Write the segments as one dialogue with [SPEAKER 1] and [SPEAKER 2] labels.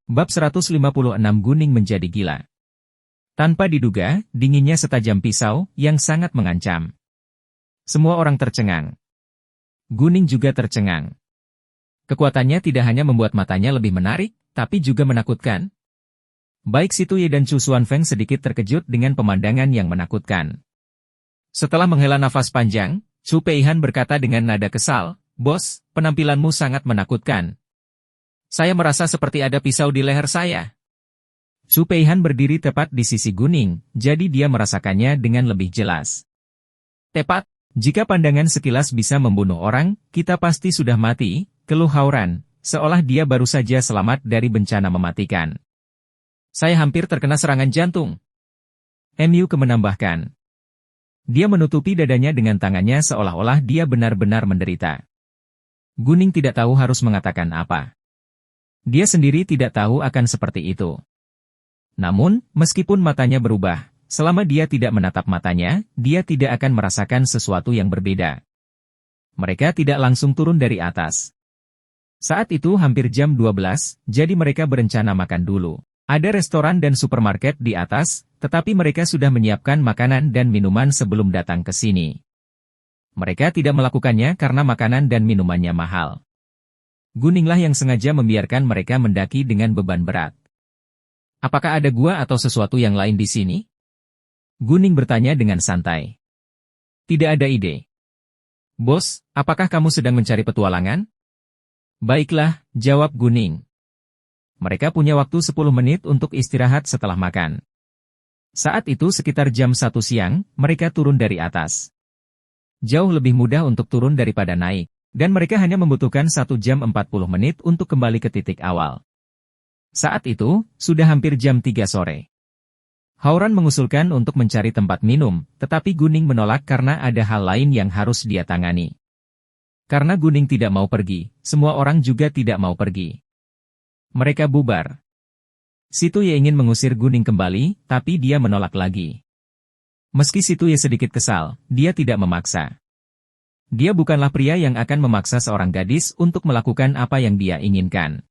[SPEAKER 1] Bab 156 Guning menjadi gila. Tanpa diduga, dinginnya setajam pisau, yang sangat mengancam. Semua orang tercengang. Guning juga tercengang. Kekuatannya tidak hanya membuat matanya lebih menarik, tapi juga menakutkan. Baik Situ Ye dan Chu Xuanfeng sedikit terkejut dengan pemandangan yang menakutkan. Setelah menghela nafas panjang, Chu Peihan berkata dengan nada kesal, "Bos, penampilanmu sangat menakutkan. Saya merasa seperti ada pisau di leher saya." Chu Peihan berdiri tepat di sisi Guning, jadi dia merasakannya dengan lebih jelas. "Tepat, jika pandangan sekilas bisa membunuh orang, kita pasti sudah mati," keluh Hauran, seolah dia baru saja selamat dari bencana mematikan. "Saya hampir terkena serangan jantung." Mu Ke menambahkan. Dia menutupi dadanya dengan tangannya seolah-olah dia benar-benar menderita. Guning tidak tahu harus mengatakan apa. Dia sendiri tidak tahu akan seperti itu. Namun, meskipun matanya berubah, selama dia tidak menatap matanya, dia tidak akan merasakan sesuatu yang berbeda. Mereka tidak langsung turun dari atas. Saat itu hampir jam 12, jadi mereka berencana makan dulu. Ada restoran dan supermarket di atas, tetapi mereka sudah menyiapkan makanan dan minuman sebelum datang ke sini. Mereka tidak melakukannya karena makanan dan minumannya mahal. Guninglah yang sengaja membiarkan mereka mendaki dengan beban berat. "Apakah ada gua atau sesuatu yang lain di sini?" Guning bertanya dengan santai. "Tidak ada ide." "Bos, apakah kamu sedang mencari petualangan?" "Baiklah," jawab Guning. Mereka punya waktu 10 menit untuk istirahat setelah makan. Saat itu sekitar jam 1 siang, mereka turun dari atas. Jauh lebih mudah untuk turun daripada naik, dan mereka hanya membutuhkan 1 jam 40 menit untuk kembali ke titik awal. Saat itu, sudah hampir jam 3 sore. Hauran mengusulkan untuk mencari tempat minum, tetapi Guning menolak karena ada hal lain yang harus dia tangani. Karena Guning tidak mau pergi, semua orang juga tidak mau pergi. Mereka bubar. Situ Ye ingin mengusir Guning kembali, tapi dia menolak lagi. Meski Situ Ye sedikit kesal, dia tidak memaksa. Dia bukanlah pria yang akan memaksa seorang gadis untuk melakukan apa yang dia inginkan.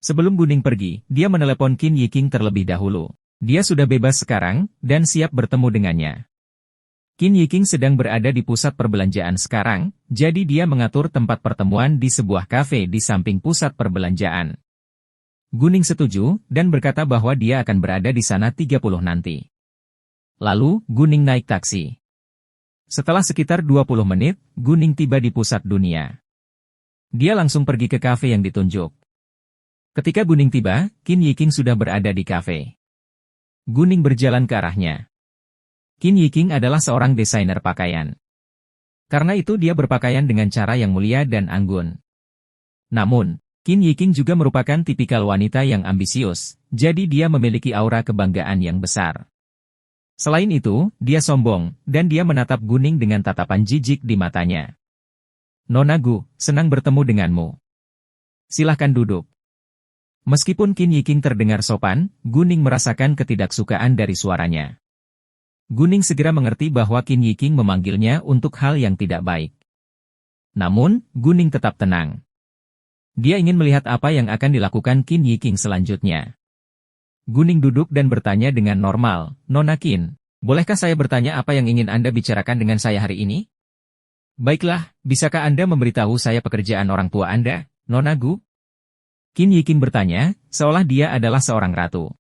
[SPEAKER 1] Sebelum Guning pergi, dia menelepon Qin Yiking terlebih dahulu. Dia sudah bebas sekarang, dan siap bertemu dengannya. Qin Yiking sedang berada di pusat perbelanjaan sekarang, jadi dia mengatur tempat pertemuan di sebuah kafe di samping pusat perbelanjaan. Guning setuju, dan berkata bahwa dia akan berada di sana 30 nanti. Lalu, Guning naik taksi. Setelah sekitar 20 menit, Guning tiba di pusat dunia. Dia langsung pergi ke kafe yang ditunjuk. Ketika Guning tiba, Qin Yiking sudah berada di kafe. Guning berjalan ke arahnya. Qin Yiking adalah seorang desainer pakaian. Karena itu dia berpakaian dengan cara yang mulia dan anggun. Namun, Qin Yiking juga merupakan tipikal wanita yang ambisius, jadi dia memiliki aura kebanggaan yang besar. Selain itu, dia sombong, dan dia menatap Guning dengan tatapan jijik di matanya. "Nona Gu, senang bertemu denganmu. Silahkan duduk." Meskipun Qin Yiking terdengar sopan, Guning merasakan ketidaksukaan dari suaranya. Guning segera mengerti bahwa Qin Yiking memanggilnya untuk hal yang tidak baik. Namun, Guning tetap tenang. Dia ingin melihat apa yang akan dilakukan Qin Yiking selanjutnya. Guning duduk dan bertanya dengan normal, "Nona Qin, bolehkah saya bertanya apa yang ingin Anda bicarakan dengan saya hari ini?" "Baiklah, bisakah Anda memberitahu saya pekerjaan orang tua Anda, Nona Gu?" Qin Yiking bertanya, seolah dia adalah seorang ratu.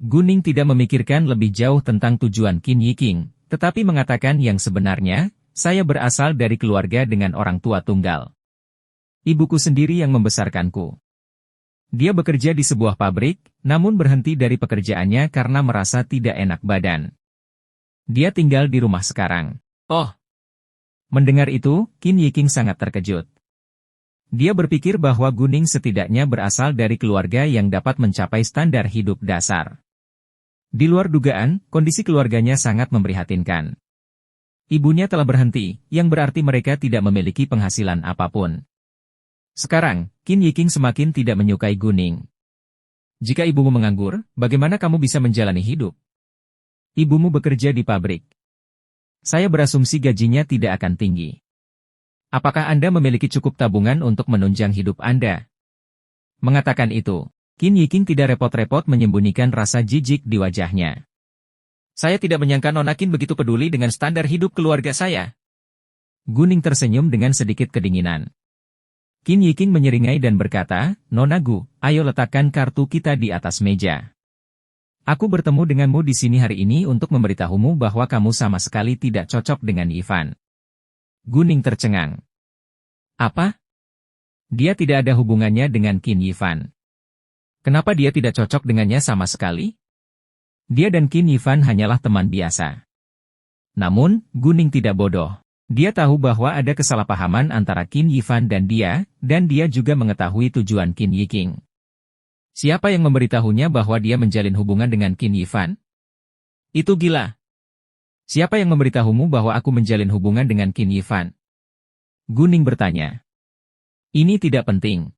[SPEAKER 1] Guning tidak memikirkan lebih jauh tentang tujuan Qin Yiking, tetapi mengatakan yang sebenarnya, "Saya berasal dari keluarga dengan orang tua tunggal. Ibuku sendiri yang membesarkanku." Dia bekerja di sebuah pabrik, namun berhenti dari pekerjaannya karena merasa tidak enak badan. Dia tinggal di rumah sekarang. Oh! Mendengar itu, Qin Yiking sangat terkejut. Dia berpikir bahwa Guning setidaknya berasal dari keluarga yang dapat mencapai standar hidup dasar. Di luar dugaan, kondisi keluarganya sangat memprihatinkan. Ibunya telah berhenti, yang berarti mereka tidak memiliki penghasilan apapun. Sekarang, Qin Yiking semakin tidak menyukai Guning. "Jika ibumu menganggur, bagaimana kamu bisa menjalani hidup?" "Ibumu bekerja di pabrik. Saya berasumsi gajinya tidak akan tinggi. Apakah Anda memiliki cukup tabungan untuk menunjang hidup Anda?" Mengatakan itu, Qin Yiking tidak repot-repot menyembunyikan rasa jijik di wajahnya. Saya tidak menyangka Nona Qin begitu peduli dengan standar hidup keluarga saya. Guning tersenyum dengan sedikit kedinginan. Qin Yiking menyeringai dan berkata, Nona Gu, ayo letakkan kartu kita di atas meja. Aku bertemu denganmu di sini hari ini untuk memberitahumu bahwa kamu sama sekali tidak cocok dengan Ivan. Guning tercengang. Apa? Dia tidak ada hubungannya dengan Qin Yivan. Kenapa dia tidak cocok dengannya sama sekali? Dia dan Qin Yivan hanyalah teman biasa. Namun, Guning tidak bodoh. Dia tahu bahwa ada kesalahpahaman antara Qin Yivan dan dia juga mengetahui tujuan Qin Yiking. Siapa yang memberitahunya bahwa dia menjalin hubungan dengan Qin Yivan? Itu gila. Siapa yang memberitahumu bahwa aku menjalin hubungan dengan Qin Yivan? Guning bertanya. Ini tidak penting.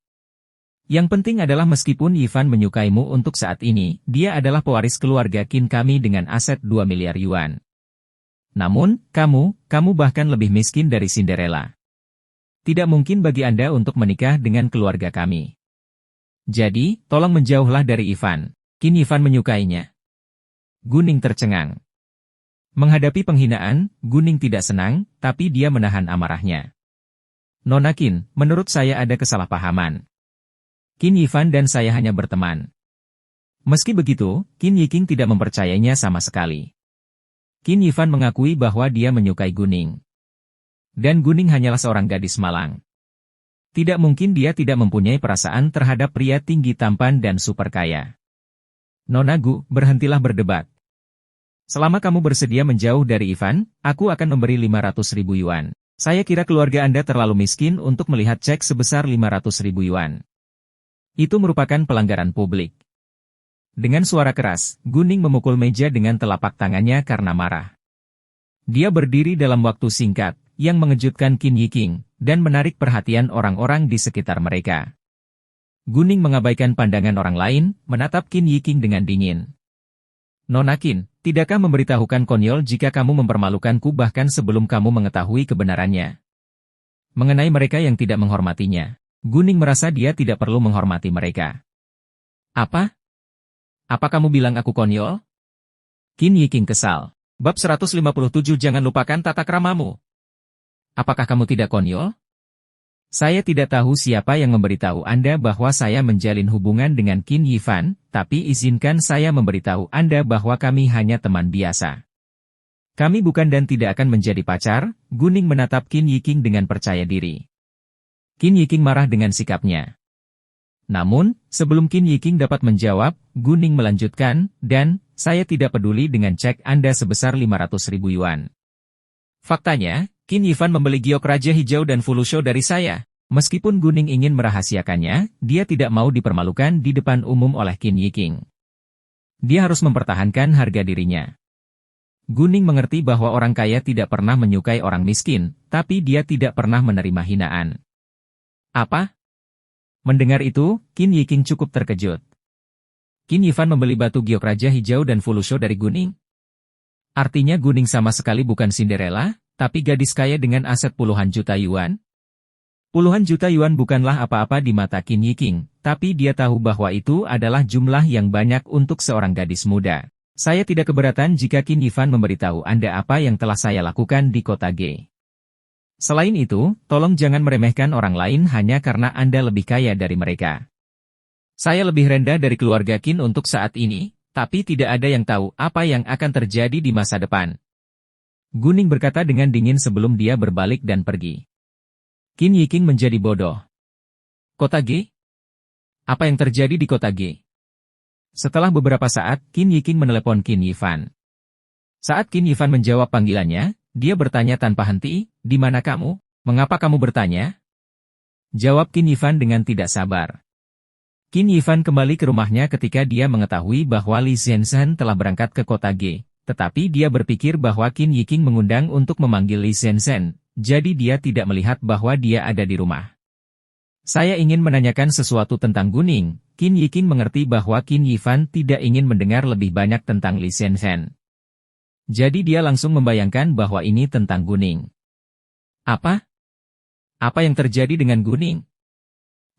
[SPEAKER 1] Yang penting adalah meskipun Yivan menyukaimu untuk saat ini, dia adalah pewaris keluarga Qin kami dengan aset 2 miliar yuan. Namun, kamu bahkan lebih miskin dari Cinderella. Tidak mungkin bagi Anda untuk menikah dengan keluarga kami. Jadi, tolong menjauhlah dari Ivan. Qin Yivan menyukainya. Guning tercengang. Menghadapi penghinaan, Guning tidak senang, tapi dia menahan amarahnya. Nona Qin, menurut saya ada kesalahpahaman. Qin Yivan dan saya hanya berteman. Meski begitu, Qin Yiking tidak mempercayainya sama sekali. Qin Yivan mengakui bahwa dia menyukai Guning. Dan Guning hanyalah seorang gadis malang. Tidak mungkin dia tidak mempunyai perasaan terhadap pria tinggi tampan dan super kaya. Nona Gu, berhentilah berdebat. Selama kamu bersedia menjauh dari Ivan, aku akan memberi 500.000 yuan. Saya kira keluarga Anda terlalu miskin untuk melihat cek sebesar 500.000 yuan. Itu merupakan pelanggaran publik. Dengan suara keras, Guning memukul meja dengan telapak tangannya karena marah. Dia berdiri dalam waktu singkat, yang mengejutkan Qin Yiking, dan menarik perhatian orang-orang di sekitar mereka. Guning mengabaikan pandangan orang lain, menatap Qin Yiking dengan dingin. Nona Qin, tidakkah memberitahukan konyol jika kamu mempermalukanku bahkan sebelum kamu mengetahui kebenarannya? Mengenai mereka yang tidak menghormatinya. Guning merasa dia tidak perlu menghormati mereka. Apa? Apa kamu bilang aku konyol? Qin Yiking kesal. Bab 157 Jangan lupakan tata kramamu. Apakah kamu tidak konyol? Saya tidak tahu siapa yang memberitahu Anda bahwa saya menjalin hubungan dengan Qin Yivan, tapi izinkan saya memberitahu Anda bahwa kami hanya teman biasa. Kami bukan dan tidak akan menjadi pacar. Guning menatap Qin Yiking dengan percaya diri. Qin Yiking marah dengan sikapnya. Namun, sebelum Qin Yiking dapat menjawab, Guning melanjutkan, dan, saya tidak peduli dengan cek Anda sebesar 500.000 yuan. Faktanya, Qin Yivan membeli giok Raja Hijau dan Fulusho dari saya. Meskipun Guning ingin merahasiakannya, dia tidak mau dipermalukan di depan umum oleh Qin Yiking. Dia harus mempertahankan harga dirinya. Guning mengerti bahwa orang kaya tidak pernah menyukai orang miskin, tapi dia tidak pernah menerima hinaan. Apa? Mendengar itu, Qin Yiking cukup terkejut. Qin Yivan membeli batu giok Raja Hijau dan Fulusho dari Guning? Artinya Guning sama sekali bukan Cinderella, tapi gadis kaya dengan aset puluhan juta yuan? Puluhan juta yuan bukanlah apa-apa di mata Qin Yiking, tapi dia tahu bahwa itu adalah jumlah yang banyak untuk seorang gadis muda. Saya tidak keberatan jika Qin Yivan memberitahu Anda apa yang telah saya lakukan di kota G. Selain itu, tolong jangan meremehkan orang lain hanya karena Anda lebih kaya dari mereka. Saya lebih rendah dari keluarga Qin untuk saat ini, tapi tidak ada yang tahu apa yang akan terjadi di masa depan. Guning berkata dengan dingin sebelum dia berbalik dan pergi. Qin Yiking menjadi bodoh. Kota G? Apa yang terjadi di kota G? Setelah beberapa saat, Qin Yiking menelepon Qin Yivan. Saat Qin Yivan menjawab panggilannya, dia bertanya tanpa henti, di mana kamu? Mengapa kamu bertanya? Jawab Qin Yivan dengan tidak sabar. Qin Yivan kembali ke rumahnya ketika dia mengetahui bahwa Li Zhenzhen telah berangkat ke kota G, tetapi dia berpikir bahwa Qin Yiking mengundang untuk memanggil Li Zhenzhen, jadi dia tidak melihat bahwa dia ada di rumah. Saya ingin menanyakan sesuatu tentang Guning. Qin Yiking mengerti bahwa Qin Yivan tidak ingin mendengar lebih banyak tentang Li Zhenzhen. Jadi dia langsung membayangkan bahwa ini tentang Guning. Apa? Apa yang terjadi dengan Guning?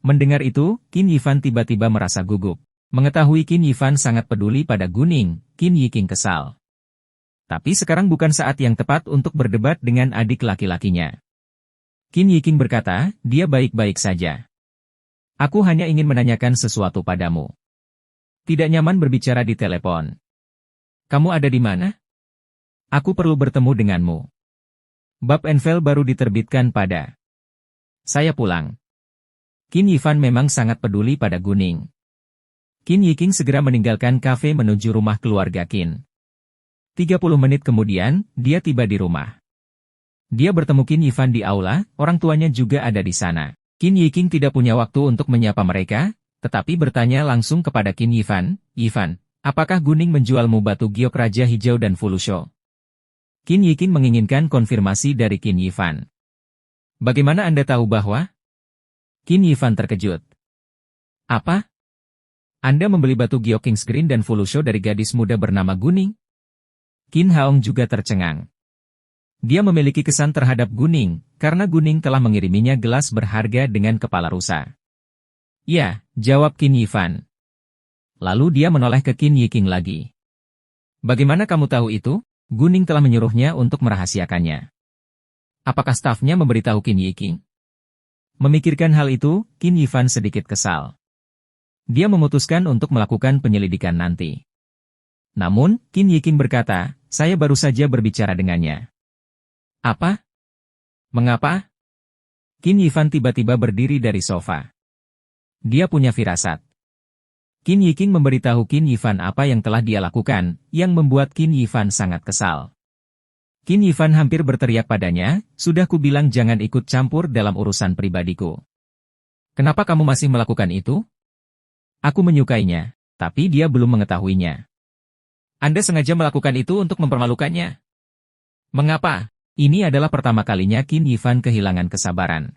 [SPEAKER 1] Mendengar itu, Qin Yivan tiba-tiba merasa gugup. Mengetahui Qin Yifan sangat peduli pada Guning, Qin Yiking kesal. Tapi sekarang bukan saat yang tepat untuk berdebat dengan adik laki-lakinya. Qin Yiking berkata, dia baik-baik saja. Aku hanya ingin menanyakan sesuatu padamu. Tidak nyaman berbicara di telepon. Kamu ada di mana? Aku perlu bertemu denganmu. Bab Envel baru diterbitkan pada. Saya pulang. Qin Yifan memang sangat peduli pada Guning. Qin Yiking segera meninggalkan kafe menuju rumah keluarga Qin. 30 menit kemudian, dia tiba di rumah. Dia bertemu Qin Yifan di aula, orang tuanya juga ada di sana. Qin Yiking tidak punya waktu untuk menyapa mereka, tetapi bertanya langsung kepada Qin Yifan, Yifan, apakah Guning menjualmu batu giok Raja Hijau dan Fulusho? Qin Yiking menginginkan konfirmasi dari Qin Yifan. Bagaimana Anda tahu bahwa? Qin Yifan terkejut. Apa? Anda membeli batu giok King's Green dan Fulusho dari gadis muda bernama Guning? Qin Haong juga tercengang. Dia memiliki kesan terhadap Guning, karena Guning telah mengiriminya gelas berharga dengan kepala rusa. Ya, jawab Qin Yifan. Lalu dia menoleh ke Qin Yiking lagi. Bagaimana kamu tahu itu? Guning telah menyuruhnya untuk merahasiakannya. Apakah stafnya memberitahu Qin Yiking? Memikirkan hal itu, Qin Yifan sedikit kesal. Dia memutuskan untuk melakukan penyelidikan nanti. Namun, Qin Yiking berkata, saya baru saja berbicara dengannya. Apa? Mengapa? Qin Yifan tiba-tiba berdiri dari sofa. Dia punya firasat. Qin Yiking memberitahu Qin Yifan apa yang telah dia lakukan, yang membuat Qin Yifan sangat kesal. Qin Yifan hampir berteriak padanya, sudah kubilang jangan ikut campur dalam urusan pribadiku. Kenapa kamu masih melakukan itu? Aku menyukainya, tapi dia belum mengetahuinya. Anda sengaja melakukan itu untuk mempermalukannya. Mengapa? Ini adalah pertama kalinya Qin Yifan kehilangan kesabaran.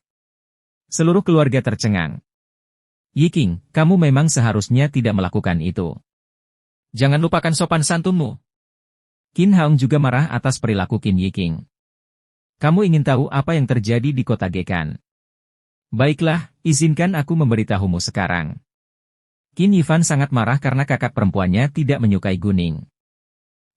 [SPEAKER 1] Seluruh keluarga tercengang. Yiking, kamu memang seharusnya tidak melakukan itu. Jangan lupakan sopan santunmu. Qin Haong juga marah atas perilaku Qin Yiking. Kamu ingin tahu apa yang terjadi di kota Gekan? Baiklah, izinkan aku memberitahumu sekarang. Qin Yifan sangat marah karena kakak perempuannya tidak menyukai Guning.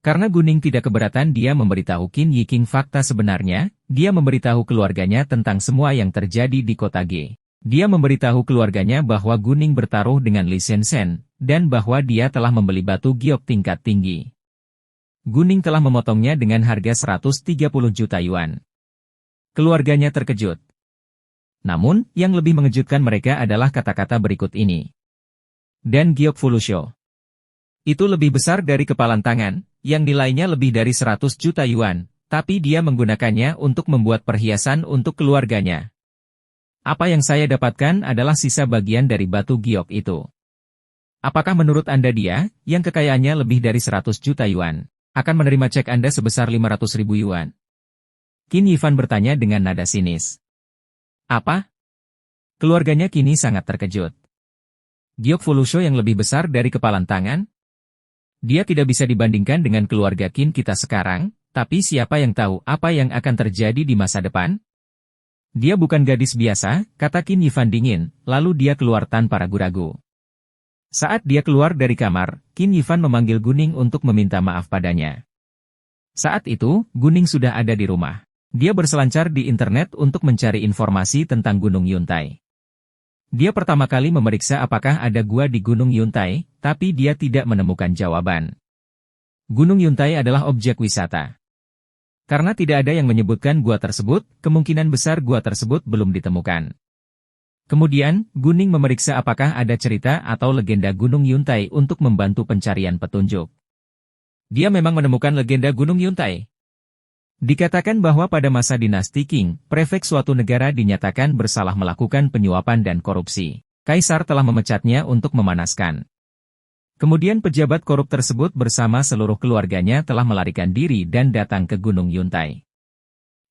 [SPEAKER 1] Karena Guning tidak keberatan dia memberitahu Qin Yiking fakta sebenarnya, dia memberitahu keluarganya tentang semua yang terjadi di kota G. Dia memberitahu keluarganya bahwa Guning bertaruh dengan Li Shenzhen, dan bahwa dia telah membeli batu giok tingkat tinggi. Guning telah memotongnya dengan harga 130 juta yuan. Keluarganya terkejut. Namun, yang lebih mengejutkan mereka adalah kata-kata berikut ini. Dan giok Fulusho. Itu lebih besar dari kepalan tangan, yang nilainya lebih dari 100 juta yuan, tapi dia menggunakannya untuk membuat perhiasan untuk keluarganya. Apa yang saya dapatkan adalah sisa bagian dari batu giok itu. Apakah menurut Anda dia, yang kekayaannya lebih dari 100 juta yuan, akan menerima cek Anda sebesar 500.000 yuan? Qin Yifan bertanya dengan nada sinis. Apa? Keluarganya kini sangat terkejut. Giok Fulusho yang lebih besar dari kepalan tangan? Dia tidak bisa dibandingkan dengan keluarga Qin kita sekarang, tapi siapa yang tahu apa yang akan terjadi di masa depan? Dia bukan gadis biasa, kata Qin Yifan dingin, lalu dia keluar tanpa ragu-ragu. Saat dia keluar dari kamar, Qin Yifan memanggil Guning untuk meminta maaf padanya. Saat itu, Guning sudah ada di rumah. Dia berselancar di internet untuk mencari informasi tentang Gunung Yuntai. Dia pertama kali memeriksa apakah ada gua di Gunung Yuntai, tapi dia tidak menemukan jawaban. Gunung Yuntai adalah objek wisata. Karena tidak ada yang menyebutkan gua tersebut, kemungkinan besar gua tersebut belum ditemukan. Kemudian, Guning memeriksa apakah ada cerita atau legenda Gunung Yuntai untuk membantu pencarian petunjuk. Dia memang menemukan legenda Gunung Yuntai. Dikatakan bahwa pada masa dinasti Qing, prefek suatu negara dinyatakan bersalah melakukan penyuapan dan korupsi. Kaisar telah memecatnya untuk memanaskan. Kemudian pejabat korup tersebut bersama seluruh keluarganya telah melarikan diri dan datang ke Gunung Yuntai.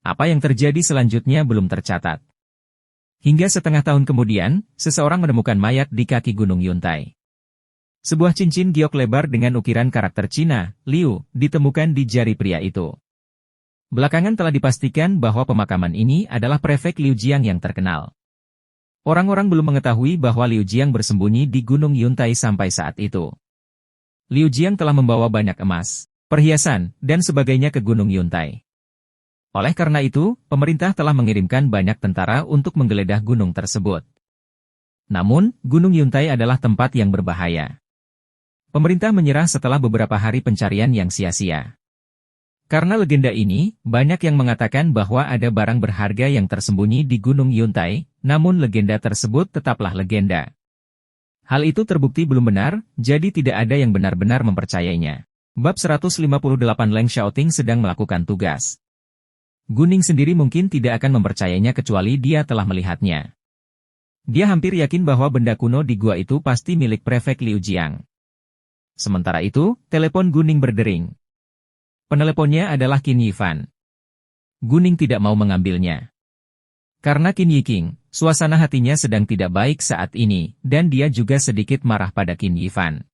[SPEAKER 1] Apa yang terjadi selanjutnya belum tercatat. Hingga setengah tahun kemudian, seseorang menemukan mayat di kaki Gunung Yuntai. Sebuah cincin giok lebar dengan ukiran karakter Cina, Liu, ditemukan di jari pria itu. Belakangan telah dipastikan bahwa pemakaman ini adalah prefek Liu Jiang yang terkenal. Orang-orang belum mengetahui bahwa Liu Jiang bersembunyi di Gunung Yuntai sampai saat itu. Liu Jiang telah membawa banyak emas, perhiasan, dan sebagainya ke Gunung Yuntai. Oleh karena itu, pemerintah telah mengirimkan banyak tentara untuk menggeledah gunung tersebut. Namun, Gunung Yuntai adalah tempat yang berbahaya. Pemerintah menyerah setelah beberapa hari pencarian yang sia-sia. Karena legenda ini, banyak yang mengatakan bahwa ada barang berharga yang tersembunyi di Gunung Yuntai, namun legenda tersebut tetaplah legenda. Hal itu terbukti belum benar, jadi tidak ada yang benar-benar mempercayainya. Bab 158 Leng Xiaoting sedang melakukan tugas. Guning sendiri mungkin tidak akan mempercayainya kecuali dia telah melihatnya. Dia hampir yakin bahwa benda kuno di gua itu pasti milik Prefek Liu Jiang. Sementara itu, telepon Guning berdering. Peneleponnya adalah Qin Yifan. Guning tidak mau mengambilnya. Karena Qin Yiking, suasana hatinya sedang tidak baik saat ini, dan dia juga sedikit marah pada Qin Yifan.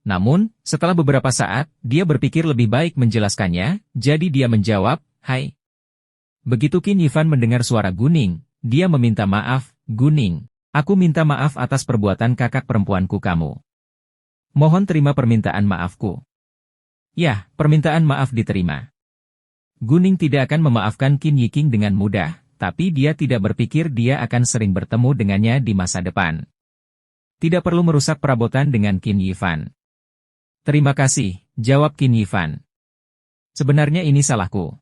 [SPEAKER 1] Namun, setelah beberapa saat, dia berpikir lebih baik menjelaskannya, jadi dia menjawab, "Hai." Begitu Qin Yifan mendengar suara Guning, dia meminta maaf, "Guning, aku minta maaf atas perbuatan kakak perempuanku kamu. Mohon terima permintaan maafku." Ya, permintaan maaf diterima. Guning tidak akan memaafkan Qin Yiking dengan mudah, tapi dia tidak berpikir dia akan sering bertemu dengannya di masa depan. Tidak perlu merusak perabotan dengan Qin Yifan. "Terima kasih," jawab Qin Yifan. "Sebenarnya ini salahku.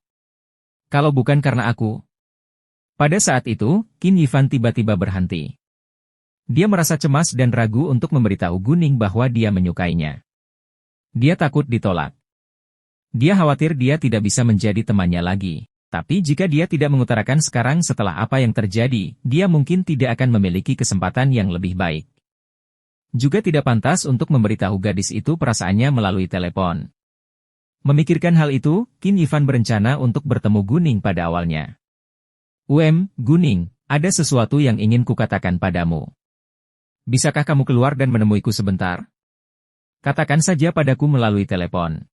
[SPEAKER 1] Kalau bukan karena aku." Pada saat itu, Qin Yifan tiba-tiba berhenti. Dia merasa cemas dan ragu untuk memberitahu Guning bahwa dia menyukainya. Dia takut ditolak. Dia khawatir dia tidak bisa menjadi temannya lagi. Tapi jika dia tidak mengutarakan sekarang setelah apa yang terjadi, dia mungkin tidak akan memiliki kesempatan yang lebih baik. Juga tidak pantas untuk memberitahu gadis itu perasaannya melalui telepon. Memikirkan hal itu, Qin Yifan berencana untuk bertemu Guning pada awalnya. Guning, ada sesuatu yang ingin kukatakan padamu. Bisakah kamu keluar dan menemuiku sebentar? Katakan saja padaku melalui telepon."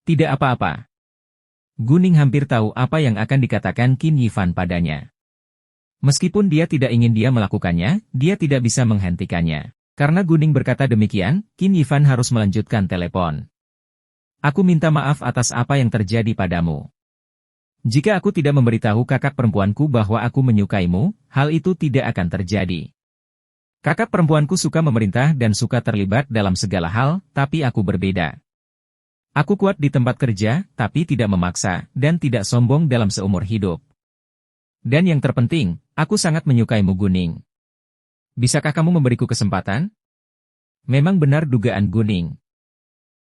[SPEAKER 1] "Tidak apa-apa." Guning hampir tahu apa yang akan dikatakan Qin Yifan padanya. Meskipun dia tidak ingin dia melakukannya, dia tidak bisa menghentikannya. Karena Guning berkata demikian, Qin Yifan harus melanjutkan telepon. "Aku minta maaf atas apa yang terjadi padamu. Jika aku tidak memberitahu kakak perempuanku bahwa aku menyukaimu, hal itu tidak akan terjadi. Kakak perempuanku suka memerintah dan suka terlibat dalam segala hal, tapi aku berbeda. Aku kuat di tempat kerja, tapi tidak memaksa, dan tidak sombong dalam seumur hidup. Dan yang terpenting, aku sangat menyukaimu Guning. Bisakah kamu memberiku kesempatan?" Memang benar dugaan Guning.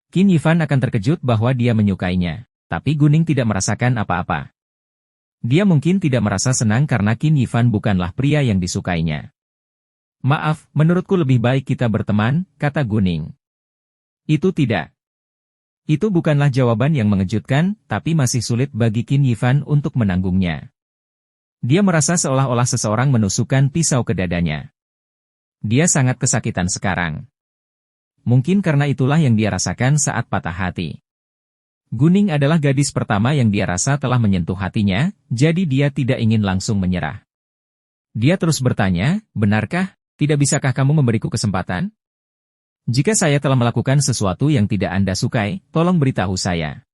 [SPEAKER 1] Qin Yifan akan terkejut bahwa dia menyukainya, tapi Guning tidak merasakan apa-apa. Dia mungkin tidak merasa senang karena Qin Yifan bukanlah pria yang disukainya. "Maaf, menurutku lebih baik kita berteman," kata Guning. Itu tidak. Itu bukanlah jawaban yang mengejutkan, tapi masih sulit bagi Qin Yifan untuk menanggungnya. Dia merasa seolah-olah seseorang menusukkan pisau ke dadanya. Dia sangat kesakitan sekarang. Mungkin karena itulah yang dia rasakan saat patah hati. Guning adalah gadis pertama yang dia rasa telah menyentuh hatinya, jadi dia tidak ingin langsung menyerah. Dia terus bertanya, "Benarkah? Tidak bisakah kamu memberiku kesempatan? Jika saya telah melakukan sesuatu yang tidak Anda sukai, tolong beritahu saya.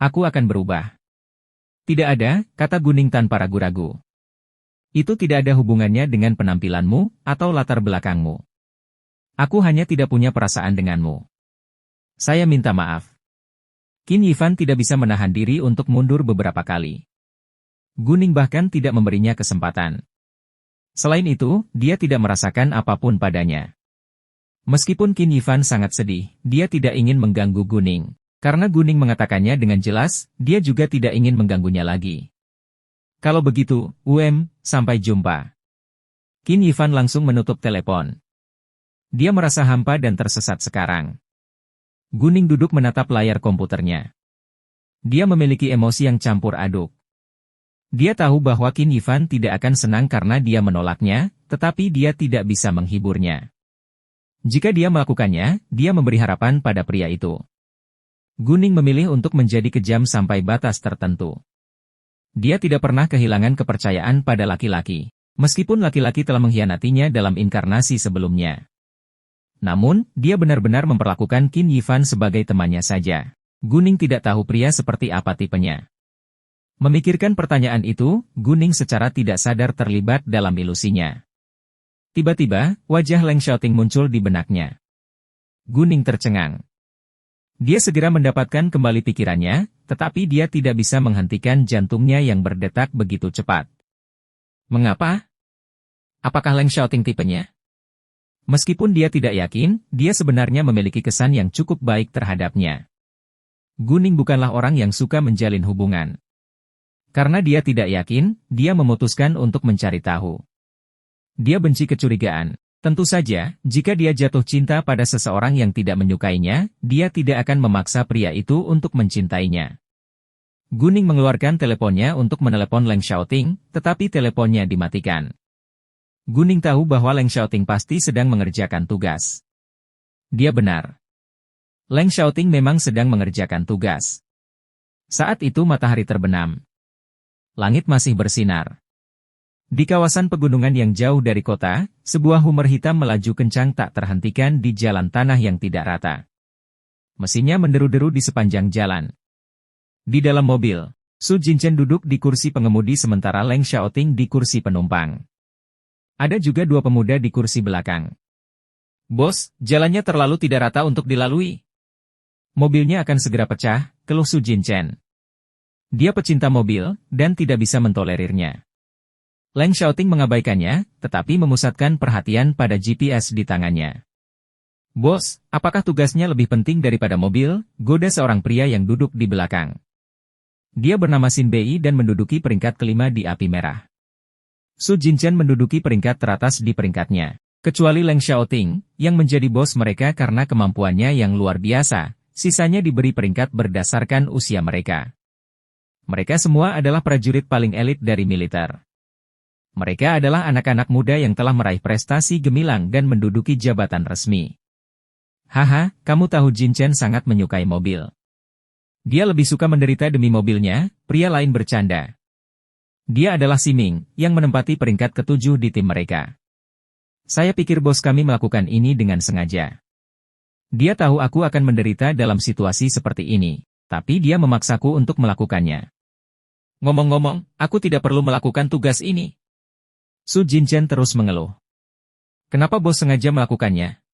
[SPEAKER 1] Aku akan berubah." "Tidak ada," kata Guning tanpa ragu-ragu. "Itu tidak ada hubungannya dengan penampilanmu atau latar belakangmu. Aku hanya tidak punya perasaan denganmu. Saya minta maaf." Qin Yifan tidak bisa menahan diri untuk mundur beberapa kali. Guning bahkan tidak memberinya kesempatan. Selain itu, dia tidak merasakan apapun padanya. Meskipun Qin Yifan sangat sedih, dia tidak ingin mengganggu Guning. Karena Guning mengatakannya dengan jelas, dia juga tidak ingin mengganggunya lagi. "Kalau begitu, sampai jumpa." Qin Yifan langsung menutup telepon. Dia merasa hampa dan tersesat sekarang. Guning duduk menatap layar komputernya. Dia memiliki emosi yang campur aduk. Dia tahu bahwa Qin Yifan tidak akan senang karena dia menolaknya, tetapi dia tidak bisa menghiburnya. Jika dia melakukannya, dia memberi harapan pada pria itu. Guning memilih untuk menjadi kejam sampai batas tertentu. Dia tidak pernah kehilangan kepercayaan pada laki-laki. Meskipun laki-laki telah mengkhianatinya dalam inkarnasi sebelumnya. Namun, dia benar-benar memperlakukan Qin Yifan sebagai temannya saja. Guning tidak tahu pria seperti apa tipenya. Memikirkan pertanyaan itu, Guning secara tidak sadar terlibat dalam ilusinya. Tiba-tiba, wajah Leng Xiaoting muncul di benaknya. Guning tercengang. Dia segera mendapatkan kembali pikirannya, tetapi dia tidak bisa menghentikan jantungnya yang berdetak begitu cepat. Mengapa? Apakah Leng Xiaoting tipenya? Meskipun dia tidak yakin, dia sebenarnya memiliki kesan yang cukup baik terhadapnya. Guning bukanlah orang yang suka menjalin hubungan. Karena dia tidak yakin, dia memutuskan untuk mencari tahu. Dia benci kecurigaan. Tentu saja, jika dia jatuh cinta pada seseorang yang tidak menyukainya, dia tidak akan memaksa pria itu untuk mencintainya. Guning mengeluarkan teleponnya untuk menelepon Leng Xiaoting, tetapi teleponnya dimatikan. Guning tahu bahwa Leng Xiaoting pasti sedang mengerjakan tugas. Dia benar. Leng Xiaoting memang sedang mengerjakan tugas. Saat itu matahari terbenam. Langit masih bersinar. Di kawasan pegunungan yang jauh dari kota, sebuah Hummer hitam melaju kencang tak terhentikan di jalan tanah yang tidak rata. Mesinnya menderu-deru di sepanjang jalan. Di dalam mobil, Su Jinchen duduk di kursi pengemudi sementara Leng Xiaoting di kursi penumpang. Ada juga dua pemuda di kursi belakang. Bos, jalannya terlalu tidak rata untuk dilalui. Mobilnya akan segera pecah, keluh Su Jinchen. Dia pecinta mobil, dan tidak bisa mentolerirnya. Leng Xiaoting mengabaikannya, tetapi memusatkan perhatian pada GPS di tangannya. Bos, apakah tugasnya lebih penting daripada mobil? Goda seorang pria yang duduk di belakang. Dia bernama Xin Bei dan menduduki peringkat kelima di api merah. Su Jinchen menduduki peringkat teratas di peringkatnya. Kecuali Leng Xiaoting, yang menjadi bos mereka karena kemampuannya yang luar biasa, sisanya diberi peringkat berdasarkan usia mereka. Mereka semua adalah prajurit paling elit dari militer. Mereka adalah anak-anak muda yang telah meraih prestasi gemilang dan menduduki jabatan resmi. Haha, kamu tahu Jinchen sangat menyukai mobil. Dia lebih suka menderita demi mobilnya, pria lain bercanda. Dia adalah Siming, yang menempati peringkat ketujuh di tim mereka. Saya pikir bos kami melakukan ini dengan sengaja. Dia tahu aku akan menderita dalam situasi seperti ini, tapi dia memaksaku untuk melakukannya. Ngomong-ngomong, aku tidak perlu melakukan tugas ini. Su Jinchen terus mengeluh. Kenapa bos sengaja melakukannya?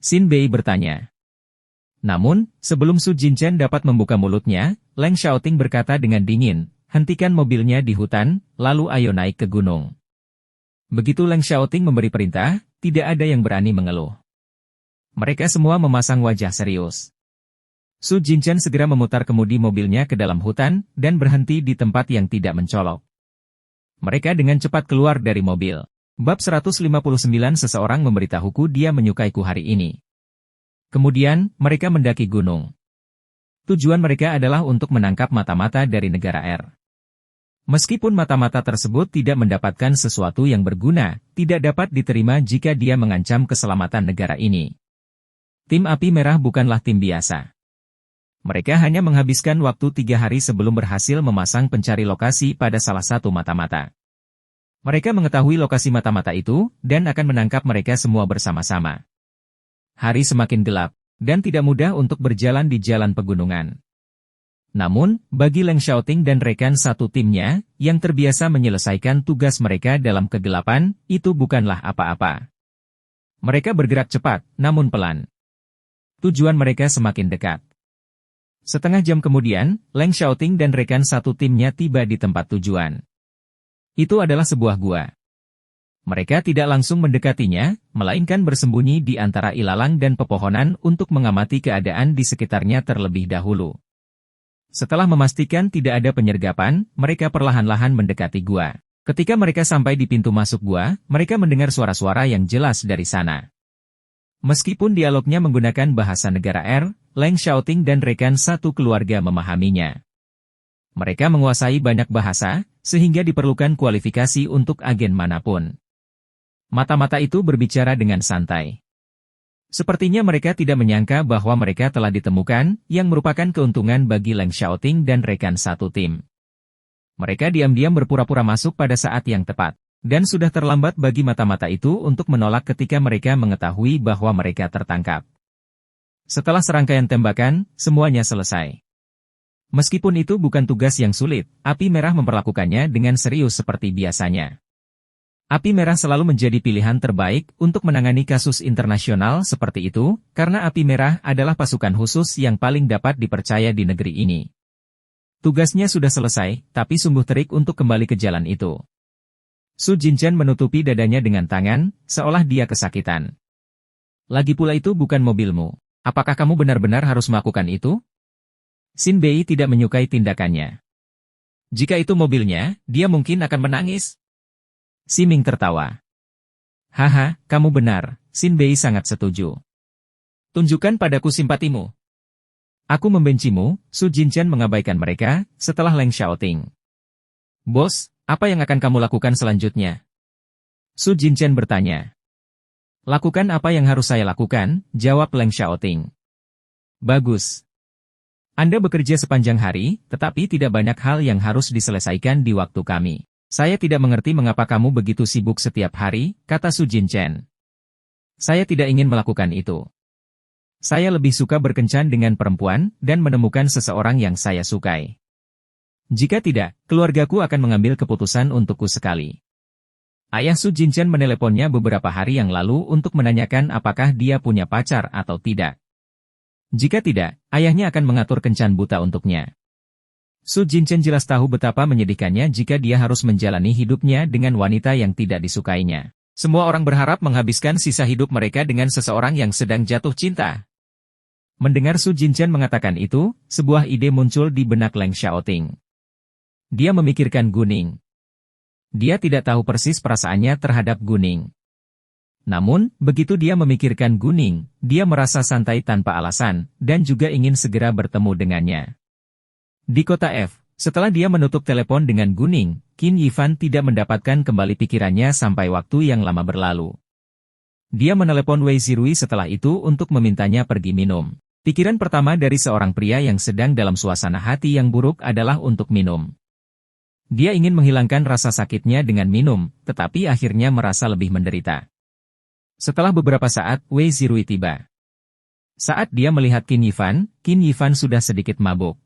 [SPEAKER 1] Xin Bei bertanya. Namun, sebelum Su Jinchen dapat membuka mulutnya, Leng Xiaoting berkata dengan dingin, hentikan mobilnya di hutan, lalu ayo naik ke gunung. Begitu Leng Xiaoting memberi perintah, tidak ada yang berani mengeluh. Mereka semua memasang wajah serius. Su Jinchen segera memutar kemudi mobilnya ke dalam hutan, dan berhenti di tempat yang tidak mencolok. Mereka dengan cepat keluar dari mobil. Bab 159 seseorang memberitahuku dia menyukaiku hari ini. Kemudian, mereka mendaki gunung. Tujuan mereka adalah untuk menangkap mata-mata dari negara R. Meskipun mata-mata tersebut tidak mendapatkan sesuatu yang berguna, tidak dapat diterima jika dia mengancam keselamatan negara ini. Tim Api Merah bukanlah tim biasa. Mereka hanya menghabiskan waktu 3 hari sebelum berhasil memasang pencari lokasi pada salah satu mata-mata. Mereka mengetahui lokasi mata-mata itu, dan akan menangkap mereka semua bersama-sama. Hari semakin gelap, dan tidak mudah untuk berjalan di jalan pegunungan. Namun, bagi Leng Xiaoting dan rekan satu timnya, yang terbiasa menyelesaikan tugas mereka dalam kegelapan, itu bukanlah apa-apa. Mereka bergerak cepat, namun pelan. Tujuan mereka semakin dekat. Setengah jam kemudian, Leng Xiaoting dan rekan satu timnya tiba di tempat tujuan. Itu adalah sebuah gua. Mereka tidak langsung mendekatinya, melainkan bersembunyi di antara ilalang dan pepohonan untuk mengamati keadaan di sekitarnya terlebih dahulu. Setelah memastikan tidak ada penyergapan, mereka perlahan-lahan mendekati gua. Ketika mereka sampai di pintu masuk gua, mereka mendengar suara-suara yang jelas dari sana. Meskipun dialognya menggunakan bahasa negara R, Leng Xiaoting dan rekan satu keluarga memahaminya. Mereka menguasai banyak bahasa, sehingga diperlukan kualifikasi untuk agen manapun. Mata-mata itu berbicara dengan santai. Sepertinya mereka tidak menyangka bahwa mereka telah ditemukan, yang merupakan keuntungan bagi Leng Xiaoting dan rekan satu tim. Mereka diam-diam berpura-pura masuk pada saat yang tepat. Dan sudah terlambat bagi mata-mata itu untuk menolak ketika mereka mengetahui bahwa mereka tertangkap. Setelah serangkaian tembakan, semuanya selesai. Meskipun itu bukan tugas yang sulit, Api Merah memperlakukannya dengan serius seperti biasanya. Api Merah selalu menjadi pilihan terbaik untuk menangani kasus internasional seperti itu, karena Api Merah adalah pasukan khusus yang paling dapat dipercaya di negeri ini. Tugasnya sudah selesai, tapi sungguh terik untuk kembali ke jalan itu. Su Jinchen menutupi dadanya dengan tangan, seolah dia kesakitan. Lagi pula itu bukan mobilmu. Apakah kamu benar-benar harus melakukan itu? Xin Bei tidak menyukai tindakannya. Jika itu mobilnya, dia mungkin akan menangis. Si Ming tertawa. Haha, kamu benar, Xin Bei sangat setuju. Tunjukkan padaku simpatimu. Aku membencimu, Su Jinchen mengabaikan mereka, setelah Leng Xiaoting. Bos, apa yang akan kamu lakukan selanjutnya? Su Jinchen bertanya. Lakukan apa yang harus saya lakukan, jawab Leng Xiaoting. Bagus. Anda bekerja sepanjang hari, tetapi tidak banyak hal yang harus diselesaikan di waktu kami. Saya tidak mengerti mengapa kamu begitu sibuk setiap hari, kata Su Jinchen. Saya tidak ingin melakukan itu. Saya lebih suka berkencan dengan perempuan dan menemukan seseorang yang saya sukai. Jika tidak, keluargaku akan mengambil keputusan untukku sekali. Ayah Su Jinchen meneleponnya beberapa hari yang lalu untuk menanyakan apakah dia punya pacar atau tidak. Jika tidak, ayahnya akan mengatur kencan buta untuknya. Su Jinchen jelas tahu betapa menyedihkannya jika dia harus menjalani hidupnya dengan wanita yang tidak disukainya. Semua orang berharap menghabiskan sisa hidup mereka dengan seseorang yang sedang jatuh cinta. Mendengar Su Jinchen mengatakan itu, sebuah ide muncul di benak Leng Xiaoting. Dia memikirkan Guning. Dia tidak tahu persis perasaannya terhadap Guning. Namun, begitu dia memikirkan Guning, dia merasa santai tanpa alasan, dan juga ingin segera bertemu dengannya. Di kota F, setelah dia menutup telepon dengan Guning, Qin Yifan tidak mendapatkan kembali pikirannya sampai waktu yang lama berlalu. Dia menelepon Wei Zirui setelah itu untuk memintanya pergi minum. Pikiran pertama dari seorang pria yang sedang dalam suasana hati yang buruk adalah untuk minum. Dia ingin menghilangkan rasa sakitnya dengan minum, tetapi akhirnya merasa lebih menderita. Setelah beberapa saat, Wei Zirui tiba. Saat dia melihat Qin Yifan sudah sedikit mabuk.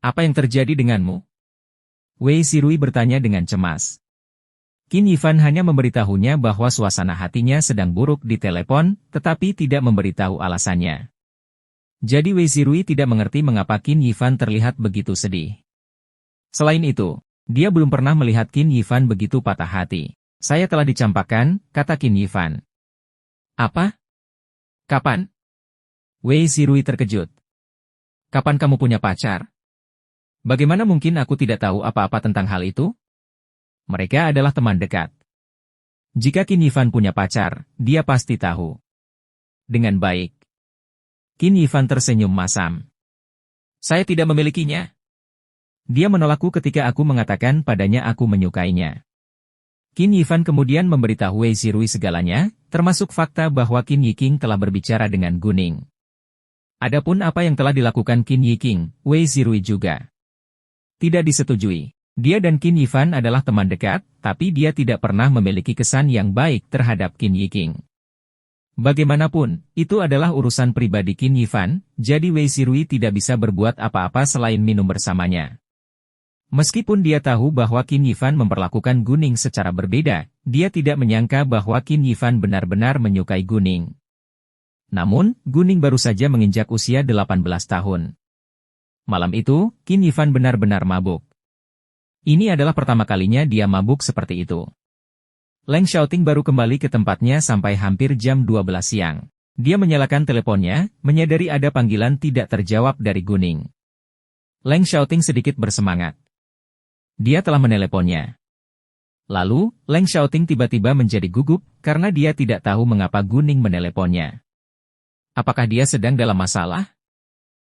[SPEAKER 1] Apa yang terjadi denganmu? Wei Zirui bertanya dengan cemas. Qin Yifan hanya memberitahunya bahwa suasana hatinya sedang buruk di telepon, tetapi tidak memberitahu alasannya. Jadi Wei Zirui tidak mengerti mengapa Qin Yifan terlihat begitu sedih. Selain itu, dia belum pernah melihat Qin Yifan begitu patah hati. Saya telah dicampakkan, kata Qin Yifan. Apa? Kapan? Wei Zirui terkejut. Kapan kamu punya pacar? Bagaimana mungkin aku tidak tahu apa-apa tentang hal itu? Mereka adalah teman dekat. Jika Qin Yifan punya pacar, dia pasti tahu. Dengan baik. Qin Yifan tersenyum masam. Saya tidak memilikinya. Dia menolakku ketika aku mengatakan padanya aku menyukainya. Qin Yifan kemudian memberitahu Wei Zirui segalanya, termasuk fakta bahwa Qin Yiking telah berbicara dengan Guning. Adapun apa yang telah dilakukan Qin Yiking, Wei Zirui juga tidak disetujui. Dia dan Qin Yifan adalah teman dekat, tapi dia tidak pernah memiliki kesan yang baik terhadap Qin Yiking. Bagaimanapun, itu adalah urusan pribadi Qin Yifan, jadi Wei Zirui tidak bisa berbuat apa-apa selain minum bersamanya. Meskipun dia tahu bahwa Qin Yifan memperlakukan Guning secara berbeda, dia tidak menyangka bahwa Qin Yifan benar-benar menyukai Guning. Namun, Guning baru saja menginjak usia 18 tahun. Malam itu, Qin Yifan benar-benar mabuk. Ini adalah pertama kalinya dia mabuk seperti itu. Leng Xiaoting baru kembali ke tempatnya sampai hampir jam 12 siang. Dia menyalakan teleponnya, menyadari ada panggilan tidak terjawab dari Guning. Leng Xiaoting sedikit bersemangat. Dia telah meneleponnya. Lalu, Leng Xiaoting tiba-tiba menjadi gugup, karena dia tidak tahu mengapa Guning meneleponnya. Apakah dia sedang dalam masalah?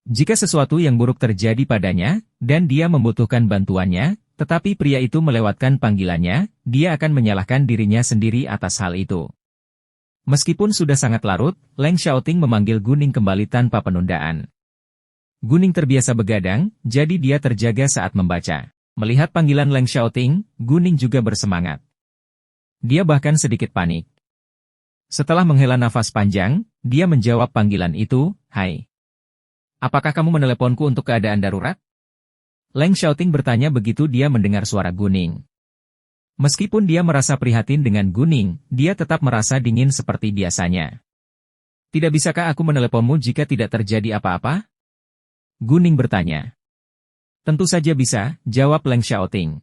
[SPEAKER 1] Jika sesuatu yang buruk terjadi padanya, dan dia membutuhkan bantuannya, tetapi pria itu melewatkan panggilannya, dia akan menyalahkan dirinya sendiri atas hal itu. Meskipun sudah sangat larut, Leng Xiaoting memanggil Guning kembali tanpa penundaan. Guning terbiasa begadang, jadi dia terjaga saat membaca. Melihat panggilan Leng Xiaoting, Guning juga bersemangat. Dia bahkan sedikit panik. Setelah menghela nafas panjang, dia menjawab panggilan itu, "Hai. Apakah kamu meneleponku untuk keadaan darurat?" Leng Xiaoting bertanya begitu dia mendengar suara Guning. Meskipun dia merasa prihatin dengan Guning, dia tetap merasa dingin seperti biasanya. "Tidak bisakah aku meneleponmu jika tidak terjadi apa-apa?" Guning bertanya. "Tentu saja bisa," jawab Leng Xiaoting.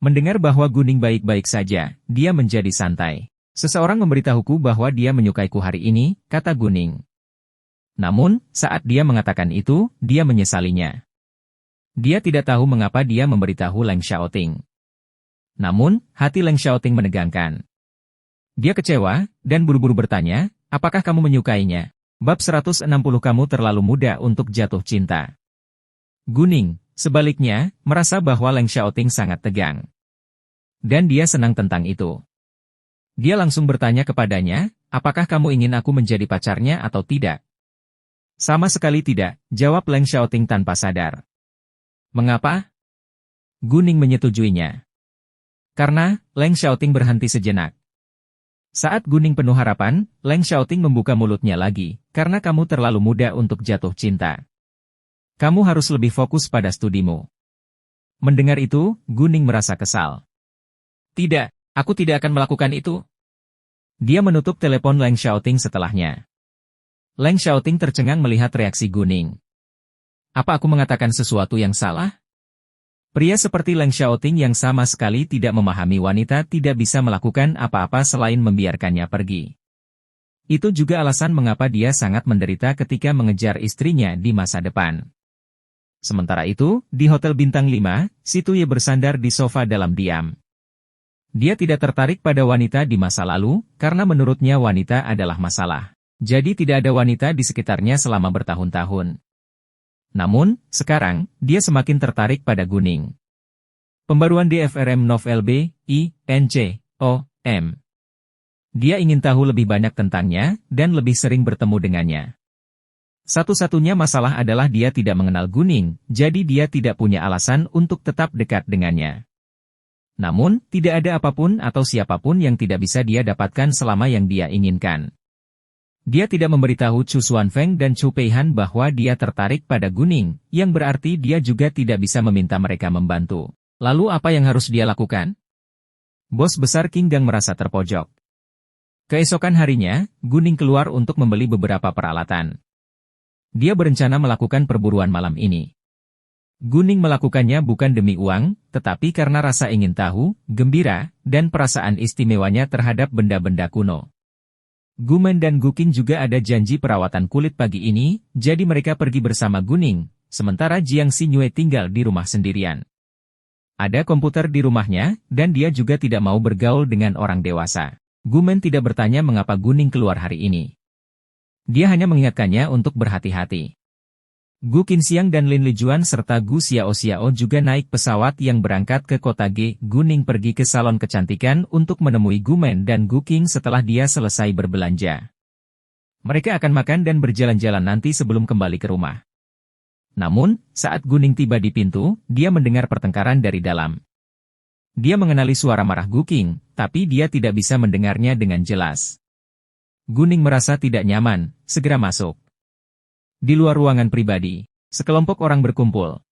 [SPEAKER 1] Mendengar bahwa Guning baik-baik saja, dia menjadi santai. "Seseorang memberitahuku bahwa dia menyukaiku hari ini," kata Guning. Namun, saat dia mengatakan itu, dia menyesalinya. Dia tidak tahu mengapa dia memberitahu Leng Xiaoting. Namun, hati Leng Xiaoting menegangkan. Dia kecewa, dan buru-buru bertanya, "Apakah kamu menyukainya?" Bab 160 Kamu terlalu muda untuk jatuh cinta. Guning, sebaliknya, merasa bahwa Leng Xiaoting sangat tegang. Dan dia senang tentang itu. Dia langsung bertanya kepadanya, "Apakah kamu ingin aku menjadi pacarnya atau tidak?" "Sama sekali tidak," jawab Leng Xiaoting tanpa sadar. "Mengapa?" Guning menyetujuinya. Karena, Leng Xiaoting berhenti sejenak. Saat Guning penuh harapan, Leng Xiaoting membuka mulutnya lagi, "Karena kamu terlalu muda untuk jatuh cinta. Kamu harus lebih fokus pada studimu." Mendengar itu, Guning merasa kesal. "Tidak, aku tidak akan melakukan itu." Dia menutup telepon Leng Xiaoting setelahnya. Leng Xiaoting tercengang melihat reaksi Guning. "Apa aku mengatakan sesuatu yang salah?" Pria seperti Leng Xiaoting yang sama sekali tidak memahami wanita tidak bisa melakukan apa-apa selain membiarkannya pergi. Itu juga alasan mengapa dia sangat menderita ketika mengejar istrinya di masa depan. Sementara itu, di Hotel Bintang 5, Si Tuye bersandar di sofa dalam diam. Dia tidak tertarik pada wanita di masa lalu, karena menurutnya wanita adalah masalah. Jadi tidak ada wanita di sekitarnya selama bertahun-tahun. Namun, sekarang, dia semakin tertarik pada Guning. Pembaruan DFRM Novel B.I.N.C.O.M. Dia ingin tahu lebih banyak tentangnya, dan lebih sering bertemu dengannya. Satu-satunya masalah adalah dia tidak mengenal Guning, jadi dia tidak punya alasan untuk tetap dekat dengannya. Namun, tidak ada apapun atau siapapun yang tidak bisa dia dapatkan selama yang dia inginkan. Dia tidak memberitahu Chu Xuanfeng dan Chu Peihan bahwa dia tertarik pada Guning, yang berarti dia juga tidak bisa meminta mereka membantu. Lalu apa yang harus dia lakukan? Bos besar King Gang merasa terpojok. Keesokan harinya, Guning keluar untuk membeli beberapa peralatan. Dia berencana melakukan perburuan malam ini. Guning melakukannya bukan demi uang, tetapi karena rasa ingin tahu, gembira, dan perasaan istimewanya terhadap benda-benda kuno. Gumen dan Guking juga ada janji perawatan kulit pagi ini, jadi mereka pergi bersama Guning, sementara Jiang Xinyue tinggal di rumah sendirian. Ada komputer di rumahnya, dan dia juga tidak mau bergaul dengan orang dewasa. Gumen tidak bertanya mengapa Guning keluar hari ini. Dia hanya mengingatkannya untuk berhati-hati. Gu Qinxiang dan Lin Lijuan serta Gu Xiaoxiao juga naik pesawat yang berangkat ke kota G. Guning pergi ke salon kecantikan untuk menemui Gumen dan Gu Qing setelah dia selesai berbelanja. Mereka akan makan dan berjalan-jalan nanti sebelum kembali ke rumah. Namun, saat Guning tiba di pintu, dia mendengar pertengkaran dari dalam. Dia mengenali suara marah Gu Qing, tapi dia tidak bisa mendengarnya dengan jelas. Guning merasa tidak nyaman, segera masuk. Di luar ruangan pribadi, sekelompok orang berkumpul.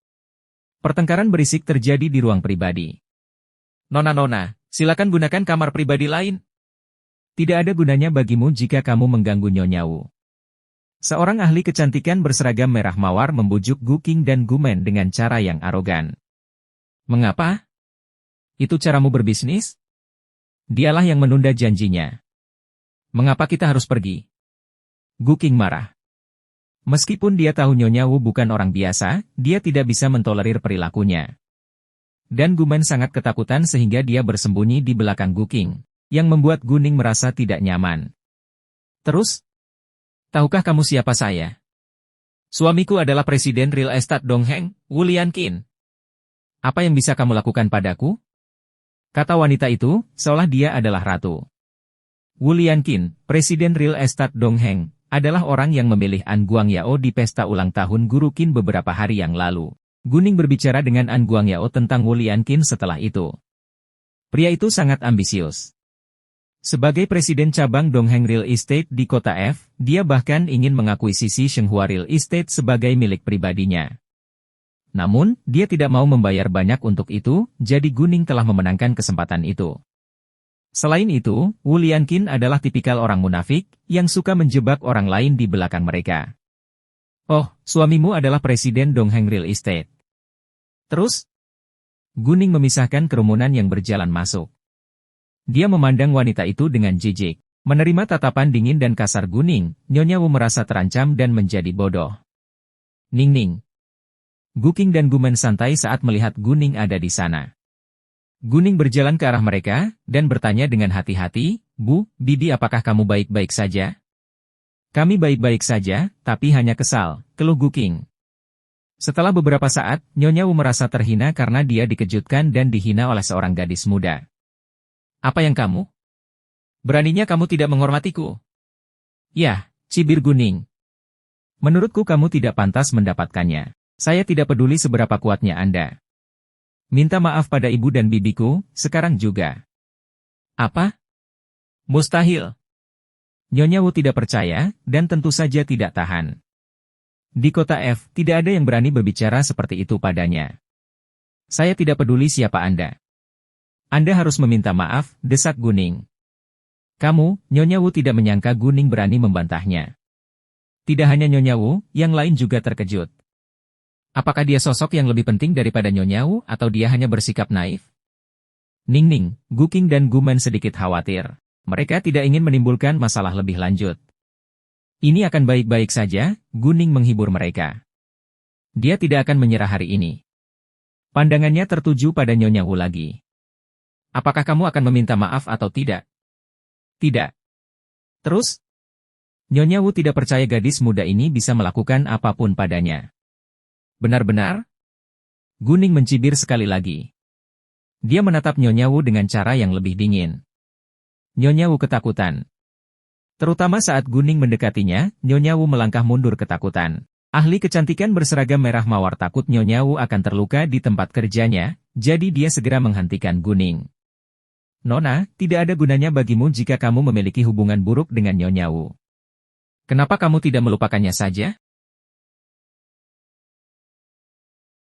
[SPEAKER 1] Pertengkaran berisik terjadi di ruang pribadi. "Nona-nona, silakan gunakan kamar pribadi lain. Tidak ada gunanya bagimu jika kamu mengganggu Nyonya Wu." Seorang ahli kecantikan berseragam merah mawar membujuk Gu Qing dan Gumen dengan cara yang arogan. "Mengapa? Itu caramu berbisnis?" Dialah yang menunda janjinya. "Mengapa kita harus pergi?" Gu Qing marah. Meskipun dia tahu Nyonya Wu bukan orang biasa, dia tidak bisa mentolerir perilakunya. Dan Gumen sangat ketakutan sehingga dia bersembunyi di belakang Gu Qing, yang membuat Guning merasa tidak nyaman. "Terus? Tahukah kamu siapa saya? Suamiku adalah Presiden Real Estate Dongheng, Wu Lianqin. Apa yang bisa kamu lakukan padaku?" Kata wanita itu, seolah dia adalah ratu. Wu Lianqin, Presiden Real Estate Dongheng, adalah orang yang memilih An Guangyao di pesta ulang tahun Guru Qin beberapa hari yang lalu. Guning berbicara dengan An Guangyao tentang Wu Lianqin setelah itu. Pria itu sangat ambisius. Sebagai presiden cabang Dongheng Real Estate di kota F, dia bahkan ingin mengakuisisi Shenghua Real Estate sebagai milik pribadinya. Namun, dia tidak mau membayar banyak untuk itu, jadi Guning telah memenangkan kesempatan itu. Selain itu, Wu Lianqin adalah tipikal orang munafik, yang suka menjebak orang lain di belakang mereka. Oh, suamimu adalah presiden Dongheng Real Estate. Terus? Guning memisahkan kerumunan yang berjalan masuk. Dia memandang wanita itu dengan jijik. Menerima tatapan dingin dan kasar Guning, Nyonya Wu merasa terancam dan menjadi bodoh. Ning. Guking dan Gumen santai saat melihat Guning ada di sana. Guning berjalan ke arah mereka, dan bertanya dengan hati-hati, Bu, Bibi apakah kamu baik-baik saja? Kami baik-baik saja, tapi hanya kesal, keluh Guking. Setelah beberapa saat, Nyonya Wu merasa terhina karena dia dikejutkan dan dihina oleh seorang gadis muda. Apa yang kamu? Beraninya kamu tidak menghormatiku? Yah, cibir Guning. Menurutku kamu tidak pantas mendapatkannya. Saya tidak peduli seberapa kuatnya Anda. Minta maaf pada ibu dan bibiku, sekarang juga. Apa? Mustahil. Nyonya Wu tidak percaya, dan tentu saja tidak tahan. Di kota F, tidak ada yang berani berbicara seperti itu padanya. Saya tidak peduli siapa Anda. Anda harus meminta maaf, desak Guning. Kamu, Nyonya Wu tidak menyangka Guning berani membantahnya. Tidak hanya Nyonya Wu, yang lain juga terkejut. Apakah dia sosok yang lebih penting daripada Nyonya Wu, atau dia hanya bersikap naif? Ning, Guking dan Gumen sedikit khawatir. Mereka tidak ingin menimbulkan masalah lebih lanjut. Ini akan baik-baik saja, Guning menghibur mereka. Dia tidak akan menyerah hari ini. Pandangannya tertuju pada Nyonya Wu lagi. Apakah kamu akan meminta maaf atau tidak? Tidak. Terus? Nyonya Wu tidak percaya gadis muda ini bisa melakukan apapun padanya. Benar-benar? Guning mencibir sekali lagi. Dia menatap Nyonya Wu dengan cara yang lebih dingin. Nyonya Wu ketakutan. Terutama saat Guning mendekatinya, Nyonya Wu melangkah mundur ketakutan. Ahli kecantikan berseragam merah mawar takut Nyonya Wu akan terluka di tempat kerjanya, jadi dia segera menghentikan Guning. Nona, tidak ada gunanya bagimu jika kamu memiliki hubungan buruk dengan Nyonya Wu. Kenapa kamu tidak melupakannya saja?